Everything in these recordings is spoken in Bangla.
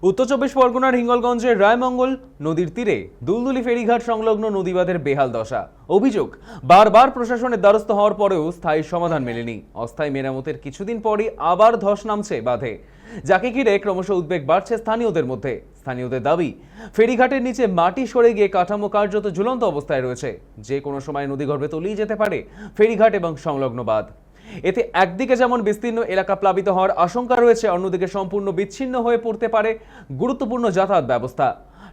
উত্তর চব্বিশ পরগনার হিঙ্গলগঞ্জের রায়মঙ্গল নদীর তীরে দুলদুলি ফেরিঘাট সংলগ্ন নদীবাঁধের বেহাল দশা। অভিযোগ, বারবার প্রশাসনের দ্বারস্থ হওয়ার পরেও স্থায়ী সমাধান মেলেনি। অস্থায়ী মেরামতের কিছুদিন পরই আবার ধস নামছে বাঁধে, যাকে ঘিরে ক্রমশ উদ্বেগ বাড়ছে স্থানীয়দের মধ্যে। স্থানীয়দের দাবি, ফেরিঘাটের নিচে মাটি সরে গিয়ে কাঠামো কার্যত ঝুলন্ত অবস্থায় রয়েছে। যে কোনো সময় নদীগর্ভে তলিয়ে যেতে পারে ফেরিঘাট এবং সংলগ্ন বাঁধ। এতে একদিকে যেমন বিস্তীর্ণ এলাকা প্লাবিত হওয়ার আশঙ্কা রয়েছে, অন্যদিকে সম্পূর্ণ বিচ্ছিন্ন হয়ে পড়তে পারে গুরুত্বপূর্ণ যাতায়াত ব্যবস্থা।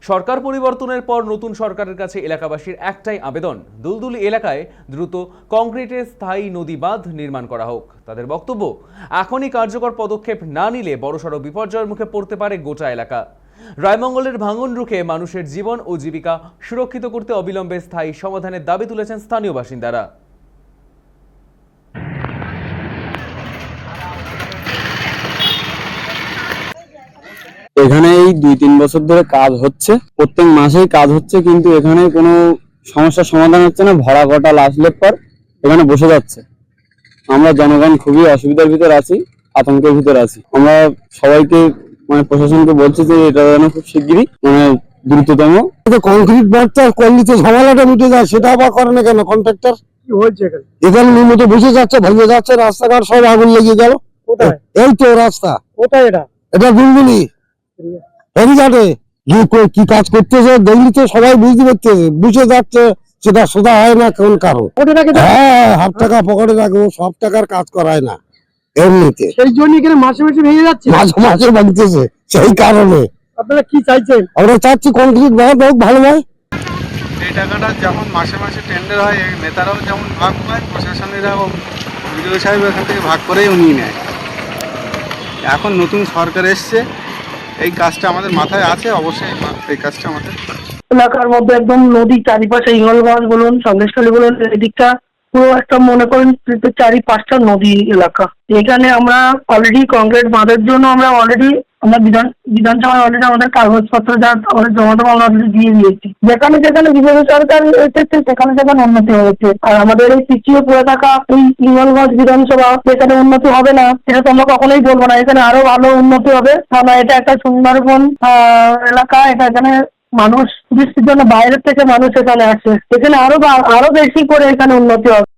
সরকার পরিবর্তনের পর নতুন সরকারের কাছে এলাকাবাসীর একটাই আবেদন, দুলদুলি এলাকায় দ্রুত কংক্রিটের স্থায়ী নদী বাঁধ নির্মাণ করা হোক। তাদের বক্তব্য, এখনই কার্যকর পদক্ষেপ না নিলে বড়সড় বিপর্যয়ের মুখে পড়তে পারে গোটা এলাকা। রায়মঙ্গলের ভাঙন রুখে মানুষের জীবন ও জীবিকা সুরক্ষিত করতে অবিলম্বে স্থায়ী সমাধানের দাবি তুলেছেন স্থানীয় বাসিন্দারা। এখানে এই 2-3 বছর ধরে কাজ হচ্ছে, প্রত্যেক মাসেই কাজ হচ্ছে, কিন্তু এখানে কোনো সমস্যার সমাধান হচ্ছে না। ভরা কটা লাশ লেপার এখানে বসে যাচ্ছে। আমরা জনগণ খুবই অসুবিধার ভিতর আছি, আতঙ্কের ভিতর আছি। আমরা সবাইকে প্রশাসনকে বলছি যে এটা যেন খুব শিগগিরই দ্রুততম কংক্রিট বাঁধটা করলে তো ঝামেলাটা মিটে যায়, সেটা আবার করে না কেন কন্ট্রাক্টর? কি হয়েছে এখানে নিয়মিত বসে যাচ্ছে, ভেঙে যাচ্ছে, রাস্তাঘাট সব আগুন লেগে গেল। এই তো রাস্তা, কোথায় এটা দুলদুলি ফেরিঘাটে কি কাজ করতেছে দেখলি তো সবাই বুঝতে পারতেছে, বুঝে যাচ্ছে। সেটা সোজা হয় না কোন কারণ। হ্যাঁ, হাফ টাকা পকেটে রাখবো, সব টাকার কাজ করায় না এমনিতে। সেই জন্য এখানে মাসে মাসে ভেঙে যাচ্ছে, মাঝে মাঝে ভাঙতেছে। সেই কারণে আপনারা কি চাইছেন? আমরা চাচ্ছি কংক্রিট বাঁধ হোক, ভালো হয়। এই টাকাটা যেমন মাসে মাসে টেন্ডার হয়, নেতারাও যেমন ভাগ পায়, প্রশাসনেরাও বিডিও সাহেব এখান থেকে ভাগ করেই নিয়ে নেয়। এখন নতুন সরকার এসছে, এই কাজটা আমাদের মাথায় আছে, অবশ্যই এই কাজটা আমাদের এলাকার মধ্যে একদম নদীর চারিপাশে হিঙ্গলগঞ্জ বলুন, সন্দেশখালী বলুন, এদিকটা পুরো একটা মনে করেন 4-5টা নদী এলাকা। এখানে আমরা অলরেডি কংক্রিট বাঁধের জন্য আমরা বিধানসভায় অলরেডি আমাদের কাগজপত্র যা আমাদের জমা দেওয়া আমরা অলরেডি দিয়ে দিয়েছি। যেখানে যেখানে বিজেপি সরকার এসেছে সেখানে সেখানে উন্নতি হয়েছে। আর আমাদের এই পিছিয়ে পড়ে থাকা এই হিঙ্গলগঞ্জ বিধানসভা যেখানে উন্নতি হবে না সেটা তো আমরা কখনোই বলবো না। এখানে আরো ভালো উন্নতি হবে, কারণ এটা একটা সুন্দরবন এলাকা। এখানে মানুষ দৃষ্টির জন্য বাইরের থেকে মানুষ এখানে আসে, এখানে আরো বেশি করে এখানে উন্নতি হবে।